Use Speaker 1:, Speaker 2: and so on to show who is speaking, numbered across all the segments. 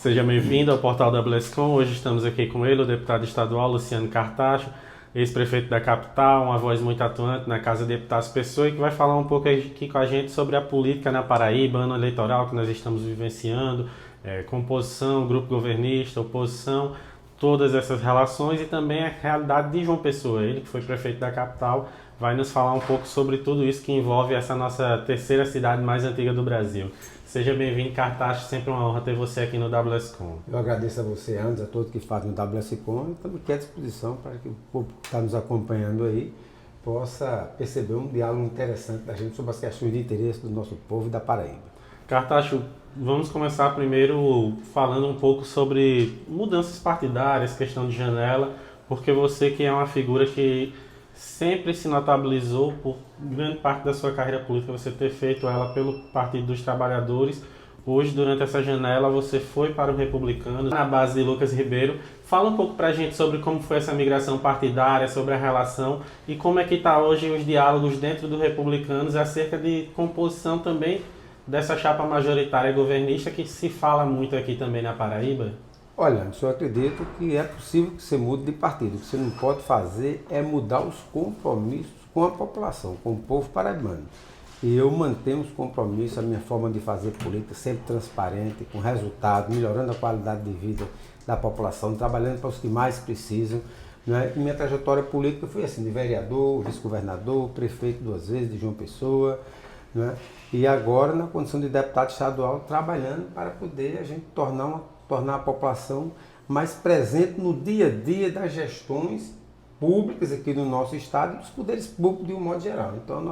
Speaker 1: Seja bem-vindo ao portal da Blescom. Hoje estamos aqui com ele, o deputado estadual Luciano Cartacho, ex-prefeito da capital, uma voz muito atuante na Casa de Deputados Pessoa, e que vai falar um pouco aqui com a gente sobre a política na Paraíba, ano eleitoral que nós estamos vivenciando, composição, grupo governista, oposição, todas essas relações e também a realidade de João Pessoa. Ele que foi prefeito da capital vai nos falar um pouco sobre tudo isso que envolve essa nossa terceira cidade mais antiga do Brasil. Seja bem-vindo, Cartacho, sempre uma honra ter você aqui no WSCom.
Speaker 2: Eu agradeço a você, Anderson, a todos que fazem o WSCom, e estamos aqui à disposição para que o povo que está nos acompanhando aí possa perceber um diálogo interessante da gente sobre as questões de interesse do nosso povo e da Paraíba.
Speaker 1: Cartacho, vamos começar primeiro falando um pouco sobre mudanças partidárias, questão de janela, porque você que é uma figura que sempre se notabilizou por grande parte da sua carreira política, você ter feito ela pelo Partido dos Trabalhadores. Hoje, durante essa janela, você foi para o Republicano, na base de Lucas Ribeiro. Fala um pouco para a gente sobre como foi essa migração partidária, sobre a relação e como é que está hoje os diálogos dentro do Republicanos acerca de composição também dessa chapa majoritária governista que se fala muito aqui também na Paraíba.
Speaker 2: Olha, eu acredito que é possível que você mude de partido. O que você não pode fazer é mudar os compromissos com a população, com o povo paraibano. E eu mantenho os compromissos, a minha forma de fazer política sempre transparente, com resultado, melhorando a qualidade de vida da população, trabalhando para os que mais precisam. Né? E minha trajetória política foi assim, de vereador, vice-governador, prefeito 2 vezes de João Pessoa, né? E agora na condição de deputado estadual, trabalhando para poder a gente tornar a população mais presente no dia a dia das gestões públicas aqui no nosso estado e dos poderes públicos de um modo geral. Então,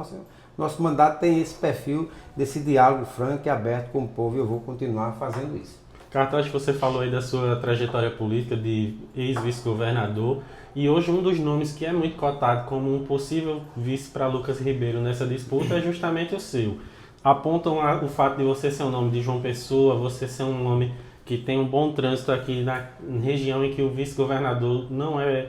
Speaker 2: nosso mandato tem esse perfil desse diálogo franco e aberto com o povo e eu vou continuar fazendo isso.
Speaker 1: Cartacho, você falou aí da sua trajetória política de ex-vice-governador e hoje um dos nomes que é muito cotado como um possível vice para Lucas Ribeiro nessa disputa é justamente o seu. Apontam o fato de você ser um nome de João Pessoa, você ser um nome que tem um bom trânsito aqui na região em que o vice-governador não é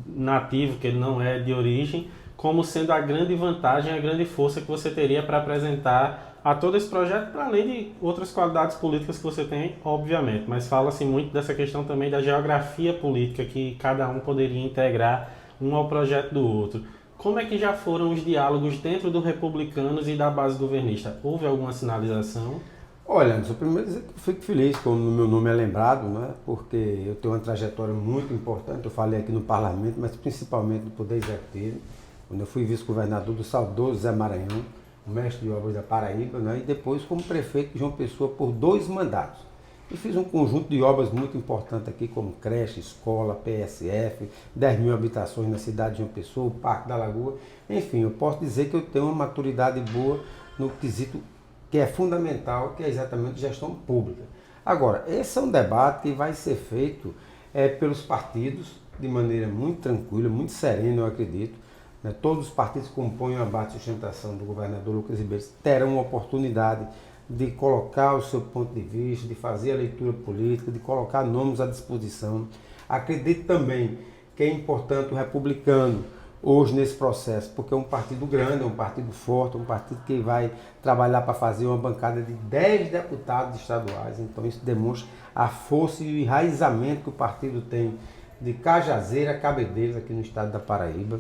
Speaker 1: nativo, que ele não é de origem, como sendo a grande vantagem, a grande força que você teria para apresentar a todo esse projeto, para além de outras qualidades políticas que você tem, obviamente. Mas fala-se muito dessa questão também da geografia política, que cada um poderia integrar um ao projeto do outro. Como é que já foram os diálogos dentro do Republicanos e da base governista? Houve alguma sinalização?
Speaker 2: Olha, Anderson, primeiro dizer que eu fico feliz quando o meu nome é lembrado, né? Porque eu tenho uma trajetória muito importante, eu falei aqui no parlamento, mas principalmente no Poder Executivo, quando eu fui vice-governador do saudoso Zé Maranhão, o mestre de obras da Paraíba, né? E depois como prefeito de João Pessoa por 2 mandatos. E fiz um conjunto de obras muito importantes aqui, como creche, escola, PSF, 10 mil habitações na cidade de João Pessoa, o Parque da Lagoa. Enfim, eu posso dizer que eu tenho uma maturidade boa no quesito que é fundamental, que é exatamente gestão pública. Agora, esse é um debate que vai ser feito pelos partidos de maneira muito tranquila, muito serena, eu acredito. Né? Todos os partidos que compõem a base de sustentação do governador Lucas Ribeiro terão uma oportunidade de colocar o seu ponto de vista, de fazer a leitura política, de colocar nomes à disposição. Acredito também que é importante o republicano hoje nesse processo, porque é um partido grande, é um partido forte, é um partido que vai trabalhar para fazer uma bancada de 10 deputados estaduais, então isso demonstra a força e o enraizamento que o partido tem de Cajazeira a Cabedeiros aqui no estado da Paraíba.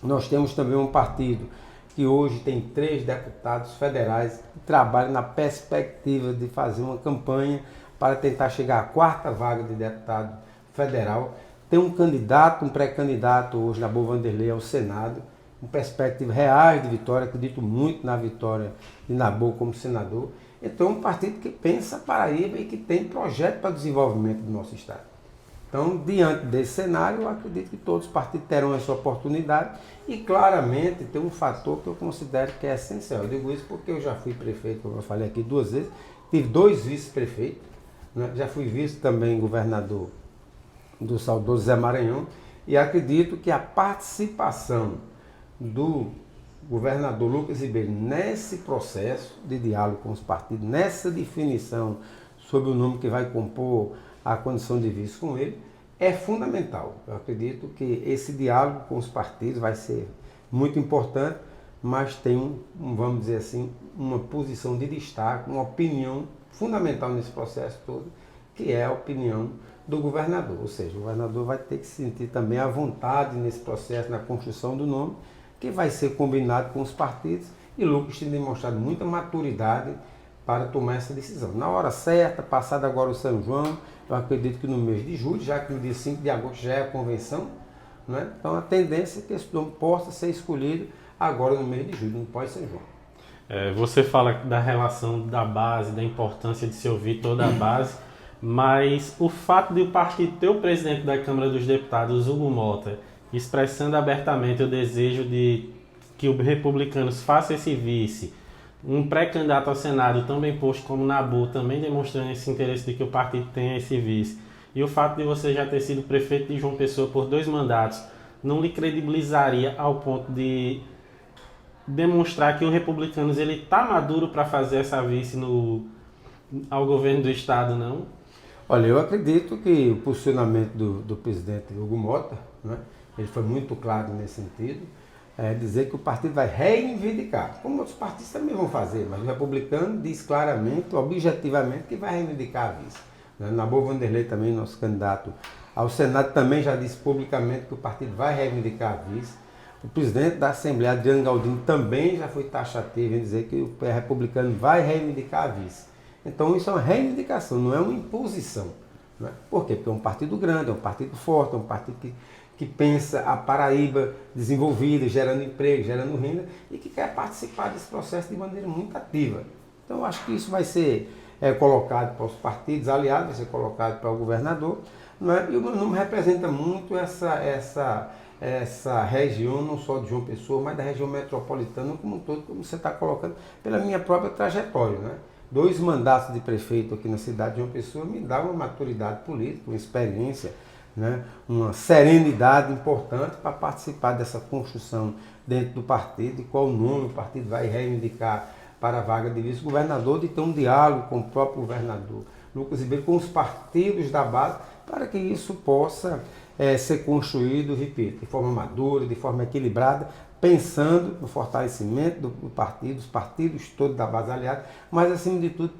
Speaker 2: Nós temos também um partido que hoje tem 3 deputados federais que trabalham na perspectiva de fazer uma campanha para tentar chegar à 4ª vaga de deputado federal. Tem um candidato, um pré-candidato hoje na Boa Vanderlei ao Senado, com perspectivas reais de vitória, acredito muito na vitória de Nabu como senador. Então é um partido que pensa Paraíba e que tem projeto para o desenvolvimento do nosso estado. Então, diante desse cenário, eu acredito que todos os partidos terão essa oportunidade e claramente tem um fator que eu considero que é essencial. Eu digo isso porque eu já fui prefeito, como eu falei aqui 2 vezes, tive 2 vice-prefeitos, né? Já fui vice também governador do saudoso Zé Maranhão, e acredito que a participação do governador Lucas Ribeiro nesse processo de diálogo com os partidos, nessa definição sobre o nome que vai compor a condição de vice com ele, é fundamental. Eu acredito que esse diálogo com os partidos vai ser muito importante, mas tem vamos dizer assim, uma posição de destaque, uma opinião fundamental nesse processo todo, que é a opinião do governador. Ou seja, o governador vai ter que se sentir também à vontade nesse processo, na construção do nome, que vai ser combinado com os partidos, e Lucas tem demonstrado muita maturidade para tomar essa decisão. Na hora certa, passado agora o São João, eu acredito que no mês de julho, já que no dia 5 de agosto já é a convenção, né? Então a tendência é que esse nome possa ser escolhido agora no mês de julho, no pós-São João.
Speaker 1: Você fala da relação da base, da importância de se ouvir toda a base, mas o fato de o partido ter o presidente da Câmara dos Deputados, Hugo Mota, expressando abertamente o desejo de que os republicanos façam esse vice, um pré-candidato ao Senado também posto como Nabu, também demonstrando esse interesse de que o partido tenha esse vice, e o fato de você já ter sido prefeito de João Pessoa por 2 mandatos, não lhe credibilizaria ao ponto de demonstrar que o Republicanos ele está maduro para fazer essa vice ao governo do Estado, não?
Speaker 2: Olha, eu acredito que o posicionamento do presidente Hugo Mota, né, ele foi muito claro nesse sentido, dizer que o partido vai reivindicar, como outros partidos também vão fazer, mas o republicano diz claramente, objetivamente, que vai reivindicar a vice. Nabu Vanderlei também, nosso candidato ao Senado, também já disse publicamente que o partido vai reivindicar a vice. O presidente da Assembleia, Adriano Galdino, também já foi taxativo em dizer que o republicano vai reivindicar a vice. Então isso é uma reivindicação, não é uma imposição. Né? Por quê? Porque é um partido grande, é um partido forte, é um partido que pensa a Paraíba desenvolvida, gerando emprego, gerando renda, e que quer participar desse processo de maneira muito ativa. Então eu acho que isso vai ser colocado para os partidos aliados, vai ser colocado para o governador, não é? E o meu nome representa muito essa região, não só de João Pessoa, mas da região metropolitana como um todo, como você está colocando, pela minha própria trajetória. Né? 2 mandatos de prefeito aqui na cidade de João Pessoa me dá uma maturidade política, uma experiência, né? Uma serenidade importante para participar dessa construção dentro do partido, e qual nome o partido vai reivindicar para a vaga de vice-governador, de ter um diálogo com o próprio governador Lucas Ribeiro, com os partidos da base, para que isso possa ser construído, repito, de forma madura, de forma equilibrada, pensando no fortalecimento do partido, os partidos todos da base aliada, mas acima de tudo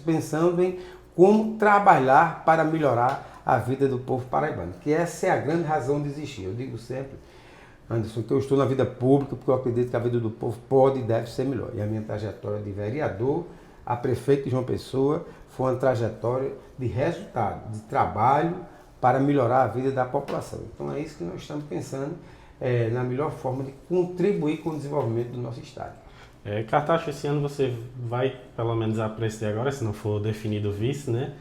Speaker 2: pensando em como trabalhar para melhorar a vida do povo paraibano, que essa é a grande razão de existir. Eu digo sempre, Anderson, que eu estou na vida pública porque eu acredito que a vida do povo pode e deve ser melhor. E a minha trajetória de vereador a prefeito de João Pessoa foi uma trajetória de resultado, de trabalho para melhorar a vida da população. Então é isso que nós estamos pensando, na melhor forma de contribuir com o desenvolvimento do nosso estado.
Speaker 1: Cartacho, esse ano você vai, pelo menos a preço de agora, se não for definido vice, né?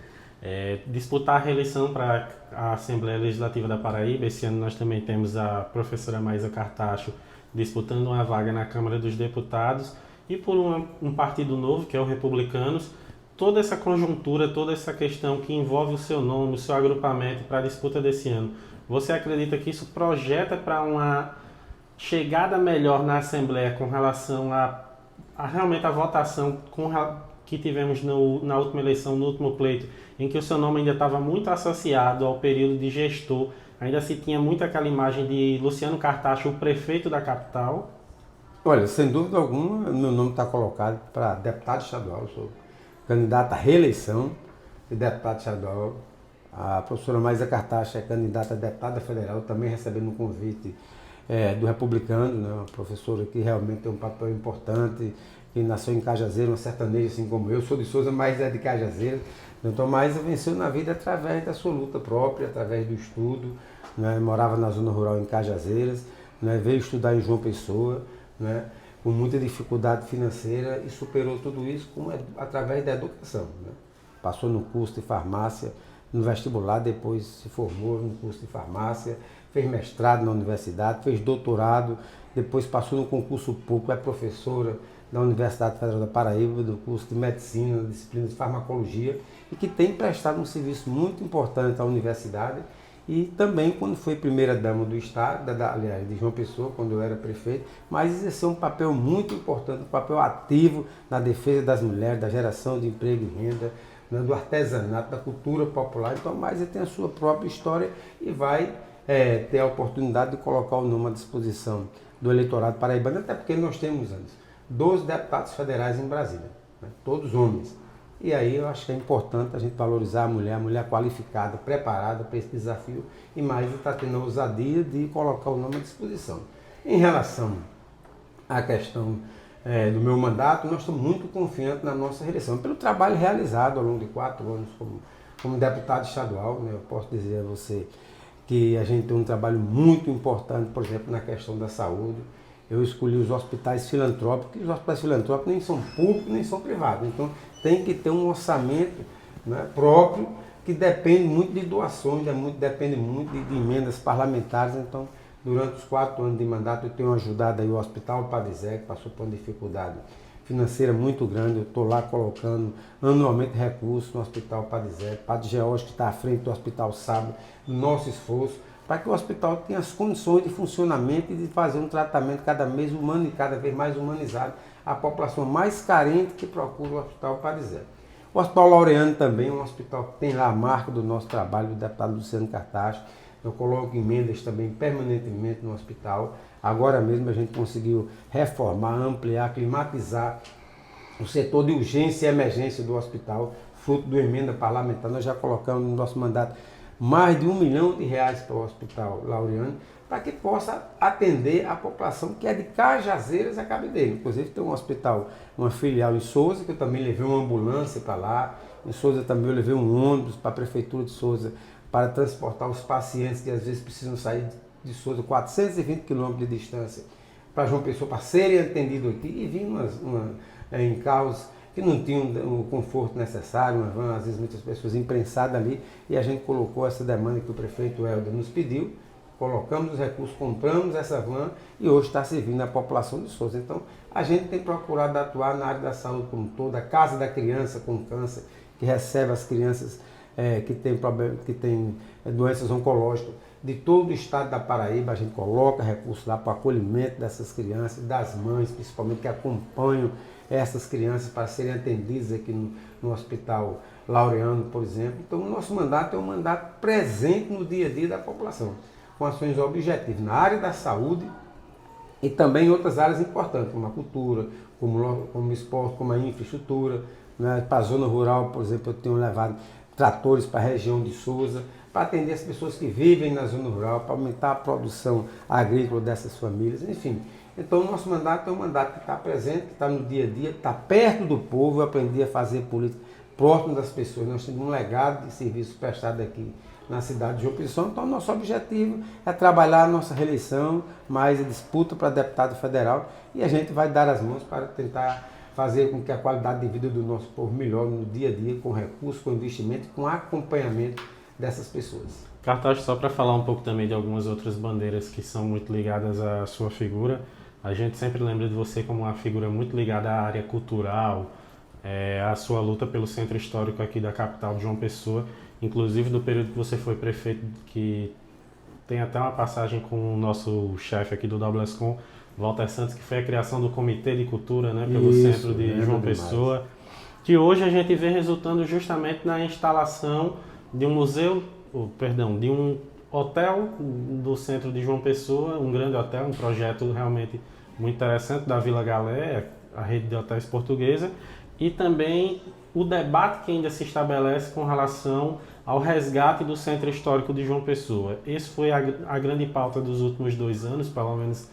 Speaker 1: Disputar a reeleição para a Assembleia Legislativa da Paraíba. Esse ano nós também temos a professora Maísa Cartacho disputando uma vaga na Câmara dos Deputados, e por um partido novo, que é o Republicanos. Toda essa conjuntura, toda essa questão que envolve o seu nome, o seu agrupamento para a disputa desse ano, você acredita que isso projeta para uma chegada melhor na Assembleia com relação a realmente a votação que tivemos na última eleição, no último pleito, em que o seu nome ainda estava muito associado ao período de gestor, ainda se tinha muito aquela imagem de Luciano Cartacho, o prefeito da capital?
Speaker 2: Olha, sem dúvida alguma, meu nome está colocado para deputado estadual, eu sou candidato à reeleição de deputado estadual. A professora Maísa Cartacho é candidata a deputada federal, também recebendo um convite do Republicano, né? Uma professora que realmente tem um papel importante, que nasceu em Cajazeiro, uma sertaneja assim como eu, sou de Souza, mas é de Cajazeiro. Então, Maísa venceu na vida através da sua luta própria, através do estudo, né? Morava na zona rural em Cajazeiras, né? Veio estudar em João Pessoa, né? Com muita dificuldade financeira, e superou tudo isso através da educação. Né? Passou no curso de farmácia, no vestibular, depois se formou no curso de farmácia, fez mestrado na universidade, fez doutorado, depois passou no concurso público, é professora da Universidade Federal da Paraíba, do curso de medicina, da disciplina de farmacologia, e que tem prestado um serviço muito importante à universidade. E também quando foi primeira-dama do Estado, aliás, de João Pessoa, quando eu era prefeito, mas exerceu um papel muito importante, um papel ativo na defesa das mulheres, da geração de emprego e renda, né, do artesanato, da cultura popular. Então, mas ele tem a sua própria história e vai ter a oportunidade de colocar o nome à disposição do eleitorado paraibano, até porque nós temos, 12 deputados federais em Brasília, né, todos homens. E aí eu acho que é importante a gente valorizar a mulher qualificada, preparada para esse desafio, e mais está tendo a ousadia de colocar o nome à disposição. Em relação à questão do meu mandato, nós estamos muito confiantes na nossa reeleição, pelo trabalho realizado ao longo de 4 anos como deputado estadual, né? Eu posso dizer a você que a gente tem um trabalho muito importante, por exemplo, na questão da saúde. Eu escolhi os hospitais filantrópicos, e os hospitais filantrópicos nem são públicos, nem são privados. Então, tem que ter um orçamento, né, próprio, que depende muito de doações, depende muito de emendas parlamentares. Então, durante os 4 anos de mandato, eu tenho ajudado aí o Hospital Padre Zé, que passou por uma dificuldade financeira muito grande. Eu estou lá colocando anualmente recursos no Hospital Padre Zé, Padre George, que está à frente do Hospital Sábio, do nosso esforço, para que o hospital tenha as condições de funcionamento e de fazer um tratamento cada vez humano e cada vez mais humanizado à população mais carente que procura o Hospital Padre Zé. O Hospital Laureano também é um hospital que tem lá a marca do nosso trabalho, do deputado Luciano Cartacho. Eu coloco emendas também permanentemente no hospital. Agora mesmo a gente conseguiu reformar, ampliar, climatizar o setor de urgência e emergência do hospital, fruto de uma emenda parlamentar. Nós já colocamos no nosso mandato mais de R$1 milhão para o Hospital Laureano, para que possa atender a população que é de Cajazeiras a Cabedelo. Inclusive tem um hospital, uma filial em Souza, que eu também levei uma ambulância para lá. Em Souza também eu levei um ônibus para a Prefeitura de Souza para transportar os pacientes que às vezes precisam sair de Souza 420 quilômetros de distância para João Pessoa, para serem atendidos aqui, e vim em carros que não tinham o conforto necessário, uma van, às vezes muitas pessoas imprensadas ali, e a gente colocou essa demanda que o prefeito Helder nos pediu, colocamos os recursos, compramos essa van e hoje está servindo a população de Souza. Então, a gente tem procurado atuar na área da saúde como toda, a Casa da Criança com Câncer, que recebe as crianças que têm doenças oncológicas de todo o estado da Paraíba. A gente coloca recursos lá para o acolhimento dessas crianças, das mães, principalmente, que acompanham essas crianças para serem atendidas aqui no Hospital Laureano, por exemplo. Então, o nosso mandato é um mandato presente no dia a dia da população, com ações objetivas na área da saúde e também em outras áreas importantes, como a cultura, como o esporte, como a infraestrutura. Né? Para a zona rural, por exemplo, eu tenho levado tratores para a região de Souza, para atender as pessoas que vivem na zona rural, para aumentar a produção agrícola dessas famílias, enfim. Então, o nosso mandato é um mandato que está presente, que está no dia a dia, está perto do povo. Eu aprendi a fazer política próximo das pessoas. Nós temos um legado de serviço prestado aqui na cidade de João Pessoa. Então, o nosso objetivo é trabalhar a nossa reeleição, mais a disputa para deputado federal, e a gente vai dar as mãos para tentar fazer com que a qualidade de vida do nosso povo melhore no dia a dia, com recursos, com investimento, com acompanhamento dessas pessoas.
Speaker 1: Cartacho, só para falar um pouco também de algumas outras bandeiras que são muito ligadas à sua figura, a gente sempre lembra de você como uma figura muito ligada à área cultural, à sua luta pelo centro histórico aqui da capital de João Pessoa, inclusive do período que você foi prefeito, que tem até uma passagem com o nosso chefe aqui do WSCom, Walter Santos, que foi a criação do Comitê de Cultura, né, pelo centro de João Pessoa, que hoje a gente vê resultando justamente na instalação de um de um hotel do centro de João Pessoa, um grande hotel, um projeto realmente muito interessante da Vila Galé, a rede de hotéis portuguesa, e também o debate que ainda se estabelece com relação ao resgate do centro histórico de João Pessoa. Esse foi a grande pauta dos últimos 2 anos, pelo menos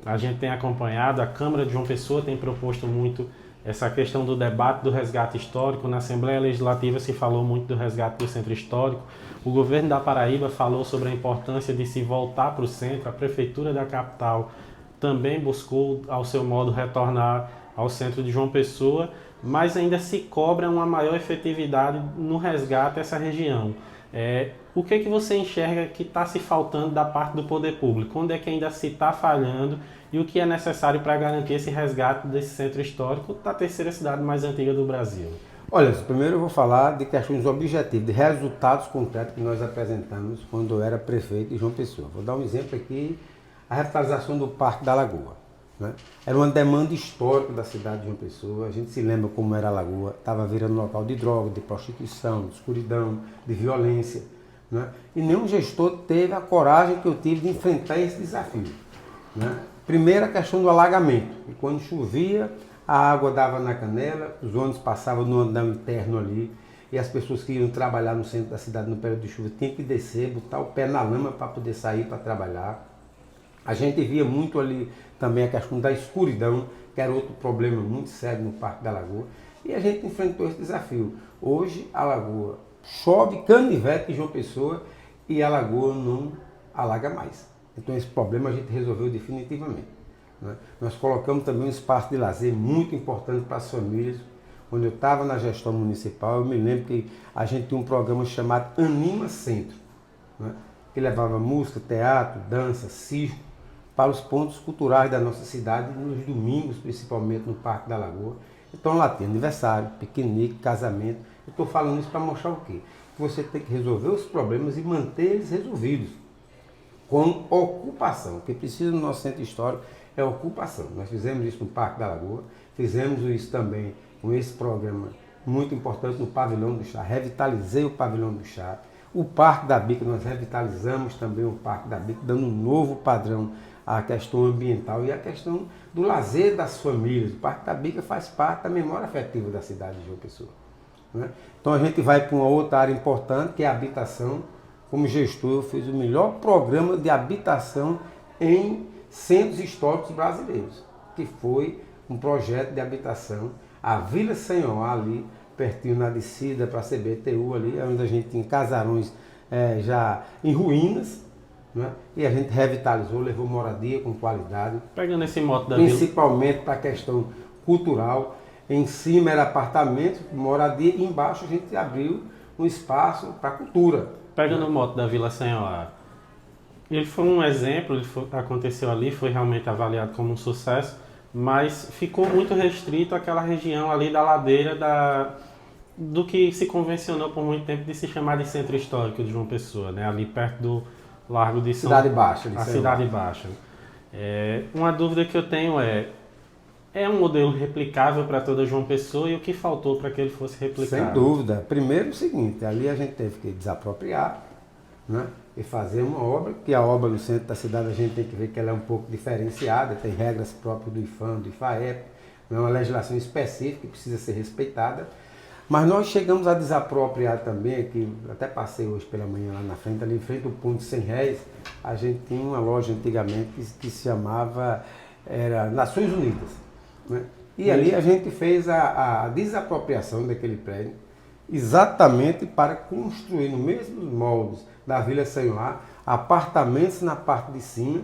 Speaker 1: a gente tem acompanhado. A Câmara de João Pessoa tem proposto muito essa questão do debate do resgate histórico. Na Assembleia Legislativa se falou muito do resgate do centro histórico. O governo da Paraíba falou sobre a importância de se voltar para o centro. A Prefeitura da capital também buscou, ao seu modo, retornar ao centro de João Pessoa, mas ainda se cobra uma maior efetividade no resgate a essa região. O que você enxerga que está se faltando da parte do poder público? Onde é que ainda se está falhando? E o que é necessário para garantir esse resgate desse centro histórico da terceira cidade mais antiga do Brasil?
Speaker 2: Olha, primeiro eu vou falar de questões objetivas, de resultados concretos que nós apresentamos quando eu era prefeito de João Pessoa. Vou dar um exemplo aqui, a revitalização do Parque da Lagoa. Né? Era uma demanda histórica da cidade de João Pessoa. A gente se lembra como era a Lagoa, estava virando local de droga, de prostituição, de escuridão, de violência. Né? E nenhum gestor teve a coragem que eu tive de enfrentar esse desafio. Né? Primeiro, a questão do alagamento. E quando chovia, a água dava na canela, os ônibus passavam no andão interno ali, e as pessoas que iam trabalhar no centro da cidade no período de chuva tinham que descer, botar o pé na lama para poder sair para trabalhar. A gente via muito ali também a questão da escuridão, que era outro problema muito sério no Parque da Lagoa, e a gente enfrentou esse desafio. Hoje a Lagoa chove, canivete em João Pessoa, e a Lagoa não alaga mais. Então esse problema a gente resolveu definitivamente. Né? Nós colocamos também um espaço de lazer muito importante para as famílias. Quando eu estava na gestão municipal, eu me lembro que a gente tinha um programa chamado Anima Centro, né? Que levava música, teatro, dança, circo para os pontos culturais da nossa cidade, nos domingos, principalmente no Parque da Lagoa. Então lá tem aniversário, piquenique, casamento. Eu estou falando isso para mostrar o quê? Que você tem que resolver os problemas e manter eles resolvidos com ocupação. O que precisa no nosso centro histórico é ocupação. Nós fizemos isso no Parque da Lagoa, fizemos isso também com esse programa muito importante no Pavilhão do Chá. Revitalizei o Pavilhão do Chá. O Parque da Bica, nós revitalizamos também o Parque da Bica, dando um novo padrão à questão ambiental e à questão do lazer das famílias. O Parque da Bica faz parte da memória afetiva da cidade de João Pessoa. Né? Então a gente vai para uma outra área importante, que é a habitação. Como gestor, eu fiz o melhor programa de habitação em centros históricos brasileiros, que foi um projeto de habitação, a Vila Senhoá ali, pertinho na descida para a CBTU ali, onde a gente tinha casarões já em ruínas, né? E a gente revitalizou, levou moradia com qualidade.
Speaker 1: Pegando esse moto da
Speaker 2: principalmente para a questão cultural. Em cima era apartamento, moradia, e embaixo a gente abriu um espaço para cultura.
Speaker 1: Pegando o moto da Vila Senhoá, ele foi um exemplo, aconteceu ali, foi realmente avaliado como um sucesso, mas ficou muito restrito àquela região ali da ladeira do que se convencionou por muito tempo de se chamar de centro histórico de João Pessoa, né? Ali perto do Largo de São...
Speaker 2: Cidade Baixa.
Speaker 1: A Cidade Baixa. Uma dúvida que eu tenho é um modelo replicável para toda João Pessoa, e o que faltou para que ele fosse replicável?
Speaker 2: Sem dúvida. Primeiro o seguinte, ali a gente teve que desapropriar, né? E fazer uma obra, que a obra no centro da cidade a gente tem que ver que ela é um pouco diferenciada, tem regras próprias do IFAM, do IFAEP, é uma legislação específica que precisa ser respeitada. Mas nós chegamos a desapropriar também, que até passei hoje pela manhã lá na frente, ali em frente ao ponto de 100 réis, a gente tinha uma loja antigamente que se chamava Nações Unidas, né? E ali a gente fez a desapropriação daquele prédio, exatamente para construir no mesmo moldes da Vila Senhoá, apartamentos na parte de cima.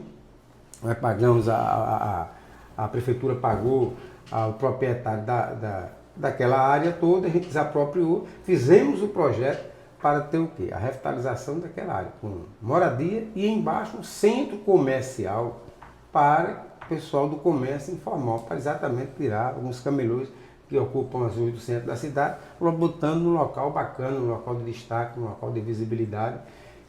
Speaker 2: Nós pagamos, a prefeitura pagou ao proprietário daquela área toda, a gente desapropriou, fizemos o projeto para ter o quê? A revitalização daquela área, com moradia e embaixo um centro comercial para o pessoal do comércio informal, para exatamente tirar alguns camelôs que ocupam as ruas do centro da cidade, botando num local bacana, num local de destaque, num local de visibilidade.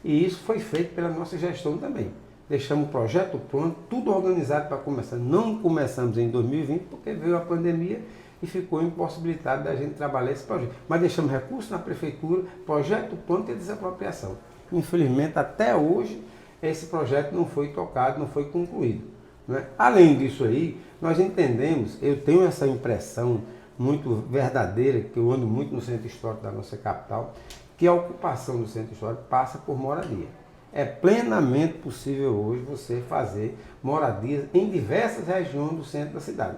Speaker 2: E isso foi feito pela nossa gestão também. Deixamos o projeto pronto, tudo organizado para começar. Não começamos em 2020 porque veio a pandemia e ficou impossibilitado da gente trabalhar esse projeto. Mas deixamos recursos na prefeitura, projeto pronto e desapropriação. Infelizmente, até hoje, esse projeto não foi tocado, não foi concluído, né? Além disso aí, nós entendemos, eu tenho essa impressão muito verdadeira, que eu ando muito no centro histórico da nossa capital, que a ocupação do centro histórico passa por moradia. É plenamente possível hoje você fazer moradias em diversas regiões do centro da cidade.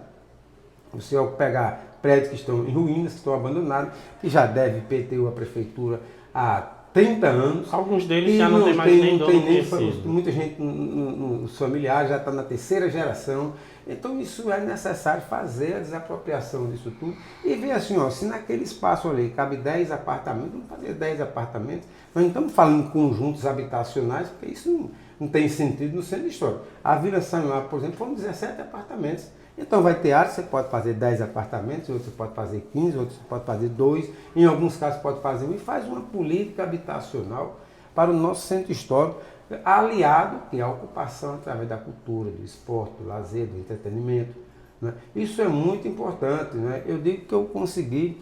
Speaker 2: Você vai pegar prédios que estão em ruínas, que estão abandonados, que já deve IPTU a prefeitura há 30 anos.
Speaker 1: Alguns deles já não tem mais nem dono conhecido.
Speaker 2: Muita gente nos familiares já está na terceira geração. Então isso é necessário fazer a desapropriação disso tudo e ver assim, ó, se naquele espaço ali cabe 10 apartamentos, vamos fazer 10 apartamentos. Nós não estamos falando em conjuntos habitacionais, porque isso não tem sentido no centro histórico. A Vila Senhoá, por exemplo, foram 17 apartamentos. Então vai ter áreas, você pode fazer 10 apartamentos, outros você pode fazer 15, outros você pode fazer 2, em alguns casos pode fazer 1, e faz uma política habitacional para o nosso centro histórico, aliado que é a ocupação através da cultura, do esporte, do lazer, do entretenimento, né? Isso é muito importante, né? Eu digo que eu consegui,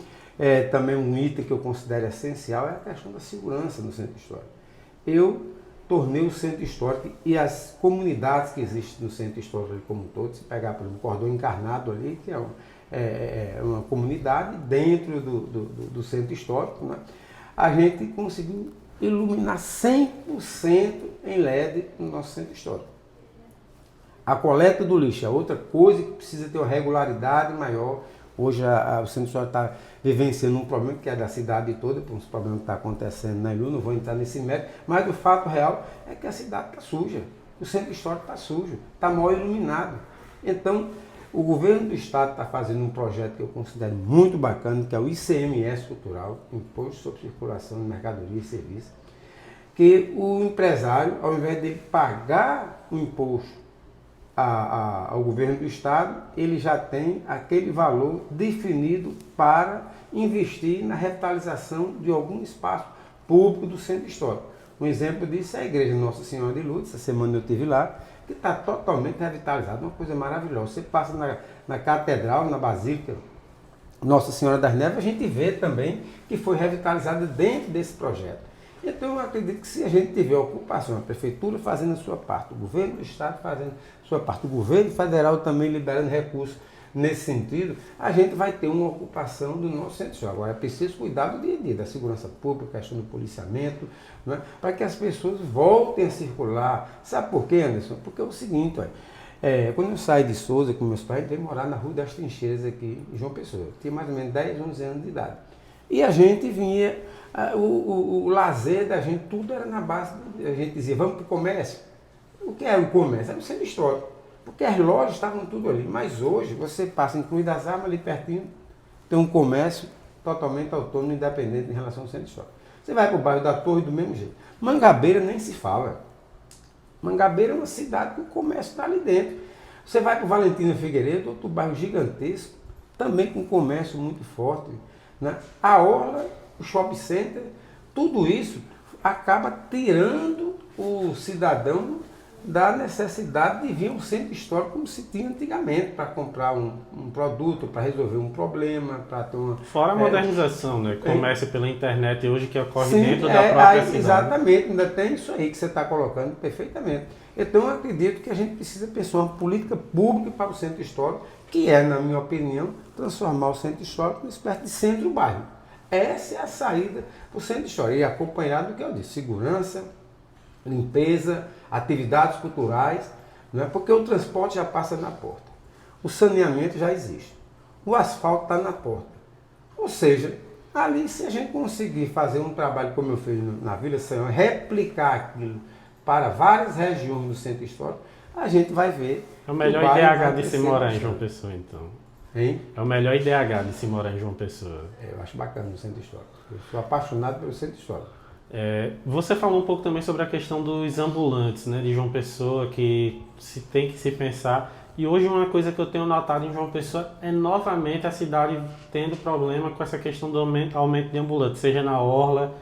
Speaker 2: também um item que eu considero essencial é a questão da segurança no centro histórico. Eu tornei o centro histórico e as comunidades que existem no centro histórico como um todo, se pegar por um cordão encarnado ali, que uma comunidade dentro do centro histórico, né? A gente conseguiu iluminar 100% em LED no nosso centro histórico. A coleta do lixo é outra coisa que precisa ter uma regularidade maior. Hoje o centro histórico está vivenciando um problema que é da cidade toda, por uns problemas que estão acontecendo na Ilha, não vou entrar nesse mérito, mas o fato real é que a cidade está suja, o centro histórico está sujo, está mal iluminado. Então, o governo do estado está fazendo um projeto que eu considero muito bacana, que é o ICMS cultural, Imposto sobre Circulação de Mercadoria e Serviços, que o empresário, ao invés de pagar o imposto ao governo do estado, ele já tem aquele valor definido para investir na revitalização de algum espaço público do centro histórico. Um exemplo disso é a igreja Nossa Senhora de Lourdes. Essa semana eu estive lá, que está totalmente revitalizada, uma coisa maravilhosa. Você passa na catedral, na basílica Nossa Senhora das Neves, a gente vê também que foi revitalizada dentro desse projeto. Então eu acredito que se a gente tiver ocupação, a prefeitura fazendo a sua parte, o governo do estado fazendo a sua parte, o governo federal também liberando recursos nesse sentido, a gente vai ter uma ocupação do nosso centro histórico. Agora é preciso cuidar do dia a dia, da segurança pública, questão do policiamento, não é? Para que as pessoas voltem a circular. Sabe por quê, Anderson? Porque é o seguinte, quando eu saí de Souza com meus pais, eu veio morar na Rua das Trincheiras aqui em João Pessoa. Eu tinha mais ou menos 10, 11 anos de idade. E a gente vinha, o lazer da gente, tudo era na base, a gente dizia, vamos para o comércio. O que era o comércio? Era o centro histórico, porque as lojas estavam tudo ali. Mas hoje, você passa em Cruz das Armas, ali pertinho, tem um comércio totalmente autônomo e independente em relação ao centro histórico. Você vai para o bairro da Torre do mesmo jeito. Mangabeira nem se fala. Mangabeira é uma cidade que o comércio está ali dentro. Você vai para o Valentina Figueiredo, outro bairro gigantesco, também com comércio muito forte, né? A orla, o shopping center, tudo isso acaba tirando o cidadão da necessidade de vir ao centro histórico como se tinha antigamente, para comprar um produto, para resolver um problema, para ter uma...
Speaker 1: Fora a modernização, né? Comércio pela internet hoje que ocorre dentro da própria cidade.
Speaker 2: Exatamente, ainda tem isso aí que você está colocando perfeitamente. Então eu acredito que a gente precisa pensar uma política pública para o centro histórico, que é, na minha opinião, transformar o centro histórico numa espécie de centro-bairro. Essa é a saída para o centro histórico, e acompanhado do que eu disse, segurança, limpeza, atividades culturais, né? Porque o transporte já passa na porta, o saneamento já existe, o asfalto está na porta. Ou seja, ali se a gente conseguir fazer um trabalho como eu fiz na Vila Senhor, replicar aquilo para várias regiões do centro histórico, a gente vai ver.
Speaker 1: É o melhor IDH de se morar em João Pessoa, então.
Speaker 2: Hein?
Speaker 1: É o melhor IDH de se morar em João Pessoa.
Speaker 2: Eu acho bacana o centro histórico. Eu sou apaixonado pelo centro histórico.
Speaker 1: Você falou um pouco também sobre a questão dos ambulantes, né, de João Pessoa, que tem que se pensar. E hoje uma coisa que eu tenho notado em João Pessoa é novamente a cidade tendo problema com essa questão do aumento de ambulantes, seja na orla,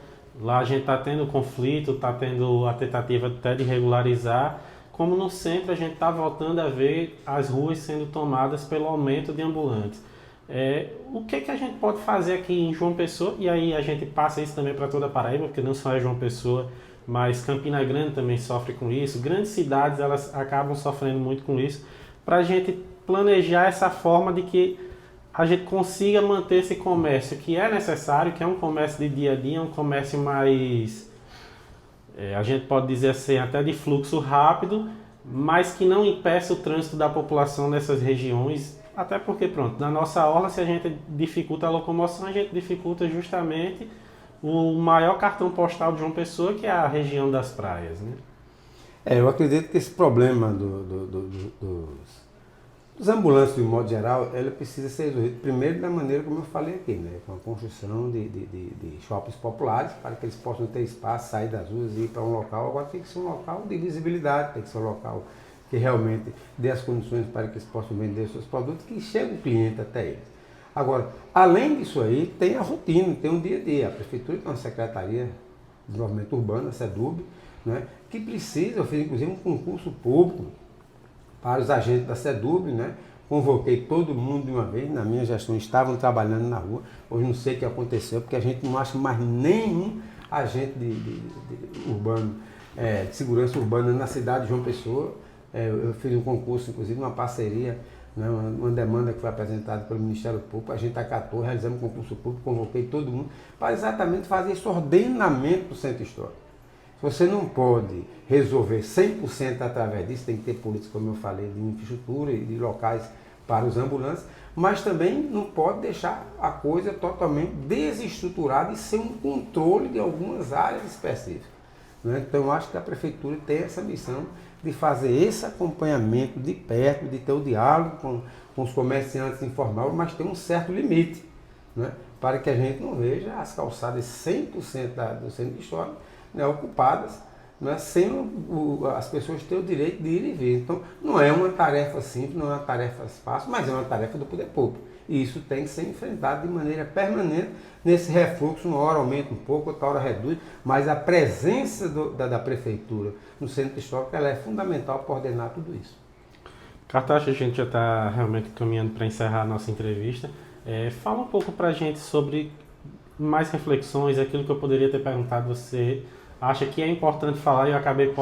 Speaker 1: lá a gente está tendo conflito, está tendo a tentativa até de regularizar, como no centro a gente está voltando a ver as ruas sendo tomadas pelo aumento de ambulantes. O que a gente pode fazer aqui em João Pessoa, e aí a gente passa isso também para toda a Paraíba, porque não só é João Pessoa, mas Campina Grande também sofre com isso, grandes cidades elas acabam sofrendo muito com isso, para a gente planejar essa forma de que a gente consiga manter esse comércio que é necessário, que é um comércio de dia a dia, um comércio mais, a gente pode dizer assim, até de fluxo rápido, mas que não impeça o trânsito da população nessas regiões, até porque, pronto, na nossa orla, se a gente dificulta a locomoção, a gente dificulta justamente o maior cartão postal de João Pessoa, que é a região das praias, né?
Speaker 2: Eu acredito que esse problema dos ambulantes, de modo geral, ele precisa ser resolvido primeiro da maneira como eu falei aqui, né? Com a construção de shoppings populares, para que eles possam ter espaço, sair das ruas e ir para um local. Agora tem que ser um local de visibilidade, tem que ser um local que realmente dê as condições para que eles possam vender os seus produtos, que chegue o cliente até eles. Agora, além disso aí, tem a rotina, tem um dia a dia. A Prefeitura tem uma Secretaria de Desenvolvimento Urbano, a SEDUB, né, que precisa, eu fiz inclusive um concurso público para os agentes da SEDUB, né? Convoquei todo mundo de uma vez, na minha gestão estavam trabalhando na rua. Hoje não sei o que aconteceu, porque a gente não acha mais nenhum agente urbano, de segurança urbana na cidade de João Pessoa. Eu fiz um concurso, inclusive, uma parceria né, uma demanda que foi apresentada pelo Ministério Público, a gente acatou, realizamos um concurso público, convoquei todo mundo para exatamente fazer esse ordenamento do centro histórico. Você não pode resolver 100% através disso, tem que ter políticas, como eu falei, de infraestrutura e de locais para os ambulantes, mas também não pode deixar a coisa totalmente desestruturada e sem um controle de algumas áreas específicas. Né? Então, eu acho que a Prefeitura tem essa missão de fazer esse acompanhamento de perto, de ter o diálogo com os comerciantes informais, mas tem um certo limite, né? Para que a gente não veja as calçadas 100% do centro histórico, né, ocupadas, né, sem as pessoas terem o direito de ir e vir. Então, não é uma tarefa simples, não é uma tarefa fácil, mas é uma tarefa do poder público. E isso tem que ser enfrentado de maneira permanente nesse refluxo, uma hora aumenta um pouco, outra hora reduz, mas a presença da prefeitura no centro histórico ela é fundamental para ordenar tudo isso.
Speaker 1: Cartacho, a gente já está realmente caminhando para encerrar a nossa entrevista. Fala um pouco para a gente sobre mais reflexões, aquilo que eu poderia ter perguntado, você acha que é importante falar e eu acabei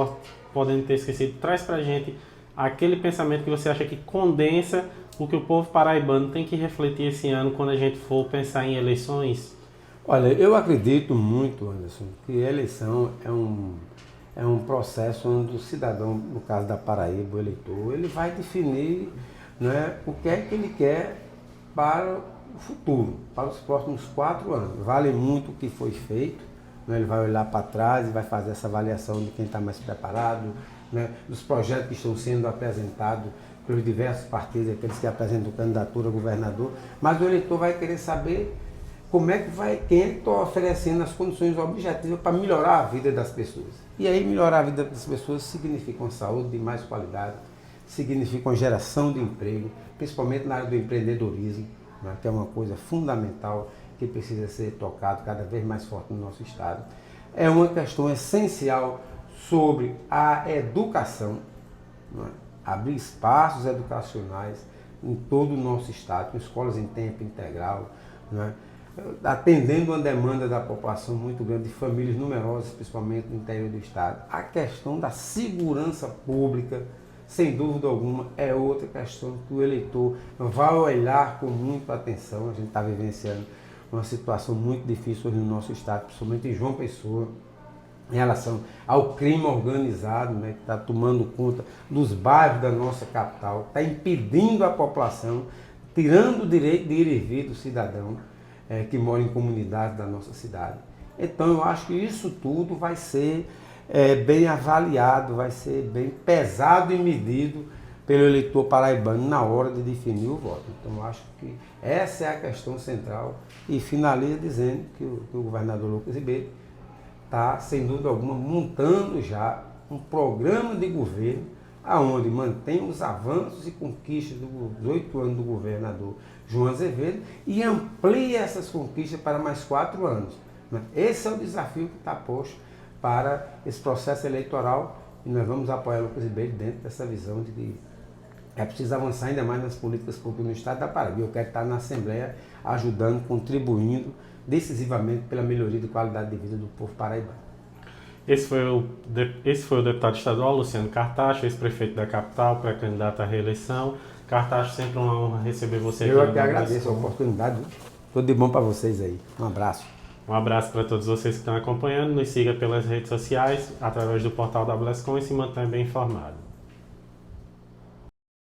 Speaker 1: podendo ter esquecido. Traz para a gente aquele pensamento que você acha que condensa o que o povo paraibano tem que refletir esse ano quando a gente for pensar em eleições.
Speaker 2: Olha, eu acredito muito, Anderson, que a eleição é um processo onde o cidadão, no caso da Paraíba, o eleitor, ele vai definir, né, o que é que ele quer para o futuro, para os próximos 4 anos. Vale muito o que foi feito. Ele vai olhar para trás e vai fazer essa avaliação de quem está mais preparado, né, dos projetos que estão sendo apresentados pelos diversos partidos, aqueles que apresentam candidatura a governador, mas o eleitor vai querer saber quem é que está oferecendo as condições objetivas para melhorar a vida das pessoas. E aí melhorar a vida das pessoas significa uma saúde de mais qualidade, significa uma geração de emprego, principalmente na área do empreendedorismo, né, que é uma coisa fundamental que precisa ser tocado cada vez mais forte no nosso estado. É uma questão essencial sobre a educação, né? Abrir espaços educacionais em todo o nosso estado, com escolas em tempo integral, né? Atendendo uma demanda da população muito grande, de famílias numerosas, principalmente no interior do estado. A questão da segurança pública, sem dúvida alguma, é outra questão que o eleitor vai olhar com muita atenção. A gente está vivenciando uma situação muito difícil hoje no nosso estado, principalmente em João Pessoa, em relação ao crime organizado, né, que está tomando conta dos bairros da nossa capital, está impedindo a população, tirando o direito de ir e vir do cidadão que mora em comunidades da nossa cidade. Então eu acho que isso tudo vai ser bem avaliado, vai ser bem pesado e medido pelo eleitor paraibano na hora de definir o voto. Então eu acho que essa é a questão central e finaliza dizendo que o governador Lucas Ribeiro está, sem dúvida alguma, montando já um programa de governo aonde mantém os avanços e conquistas dos 8 anos do governador João Azevedo e amplia essas conquistas para mais 4 anos. Esse é o desafio que está posto para esse processo eleitoral e nós vamos apoiar o Lucas Ribeiro dentro dessa visão de que é preciso avançar ainda mais nas políticas públicas no estado da Paraíba. Eu quero estar na Assembleia ajudando, contribuindo decisivamente pela melhoria de qualidade de vida do povo paraibano.
Speaker 1: Esse foi o deputado estadual Luciano Cartacho, ex-prefeito da capital, pré-candidato à reeleição. Cartacho, sempre uma honra receber você aqui.
Speaker 2: Eu aqui agradeço a oportunidade. Tudo de bom para vocês aí. Um abraço.
Speaker 1: Um abraço para todos vocês que estão acompanhando. Nos siga pelas redes sociais, através do portal da Blescom e se mantenha bem informado.